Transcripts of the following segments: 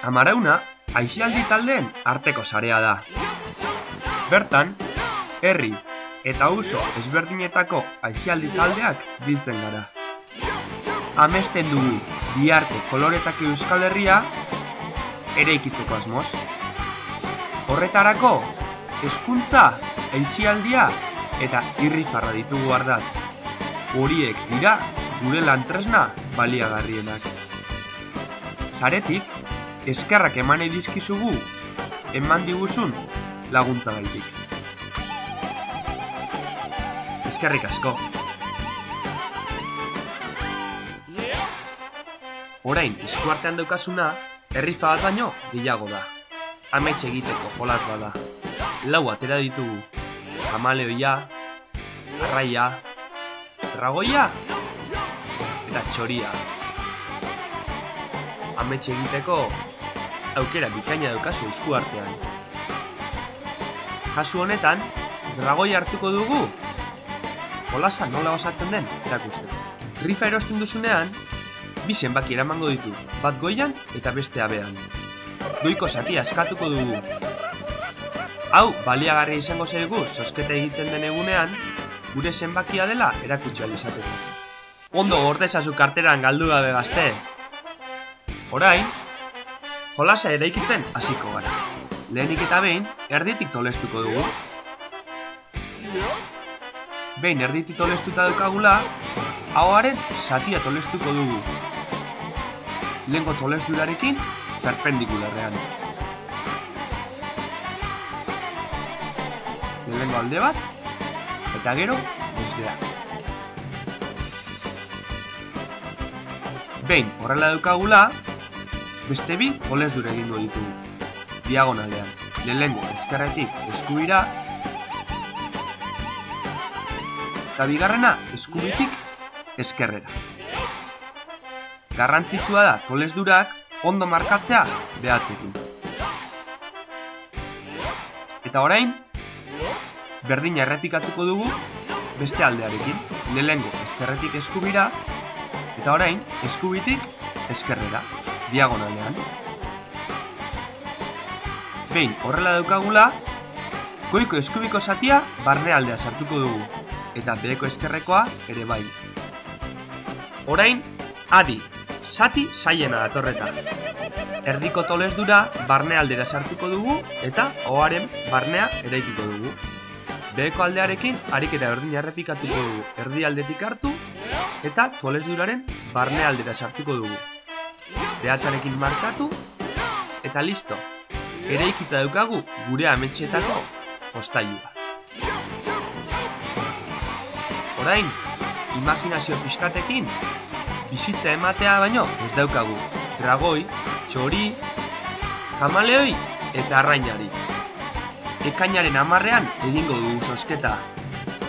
Amarauna aisialdi taldeen arteko sarea da. Bertan, herri eta auzo ezberdinetako aisialdi taldeak biltzen gara. Amesten dugu biharko koloretako Euskal Herria eraikitzeko asmoz. Horretarako, hezkuntza, aisialdia eta irrifarra ditugu ardatz. Horiek dira gure lan tresna baliagarrienak. Saretik, eskerrak eman dizkizugu eman diguzun laguntzagaitik. Eskerrik asko. Orain, eskuartean daukasuna, errifa bat baino gehiago da. Amets egiteko jolas bada. 4 atera ditugu. Kamaleoia, arraia, dragoia eta txoria. Amets egiteko aukera bikaina daukazu eskuartean. Kasu honetan, dragoi hartuko dugu jolasa nola osatzen den erakusteko. Rifa erosten duzunean, 2 zenbaki eramango ditu, bat goian eta bestea behean. Goiko zatia eskatuko dugu. Hau baliagarria izango zaigu zozketa egiten den egunean, gure zenbakia dela erakutsi ahal izateko. Ondo gordezazu karteran galdu gabe gazte. Orain, jolasa eraikitzen hasiko gara. Lehenik eta behin, erditik tolestuko dugu. Behin erditik tolestuta daukagula, ahoaren zatia tolestuko dugu. Lehenko tolesturarekin, perpendikularrean. Lehenko alde bat, eta gero, bestea. Behin horrela daukagula, beste 2 tolestura egingo ditugu. Diagonalean, lehenko ezkerretik eskubira, eta bigarrena eskubitik ezkerrera. Garrantzitsua da tolesdurak ondo markatzea behatzekin. Eta orain, berdina errepikatuko dugu beste aldearekin. Lehengo ezkerretik eskubira, eta orain eskubitik ezkerrera, diagonalean. Behin horrela daukagula, goiko eskubiko zatia barnealdea sartuko dugu, eta beheko ezkerrekoa ere bai. Orain, adi, zati zaiena datorreta. Erdiko tolesdura barnealdera sartuko dugu eta ahoaren barnea eraikiko dugu. Beheko aldearekin ariketa berdina errepikatuko dugu. Erdialdetik hartu eta tolesduraren barnealdera sartuko dugu. Behatzarekin markatu eta listo. Eraikita daukagu gure ametxetako postailua. Orain, imaginazio pixkatekin bizitza ematea baino ez daukagu. Dragoi, txori, kamaleoi eta arrainari. Ekainaren 10ean egingo dugu zozketa.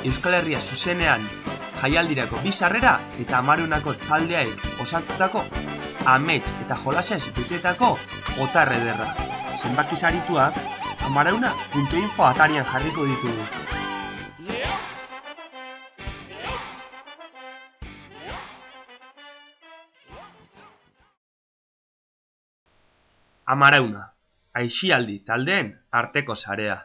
Euskal Herria zuzenean jaialdirako 2 sarrera eta Amaraunako taldeaek osatutako amets eta jolasez betetako otar ederra. Zenbaki sarituak amarauna.info atarian jarriko ditugu. Amarauna, aisialdi taldeen arteko sarea.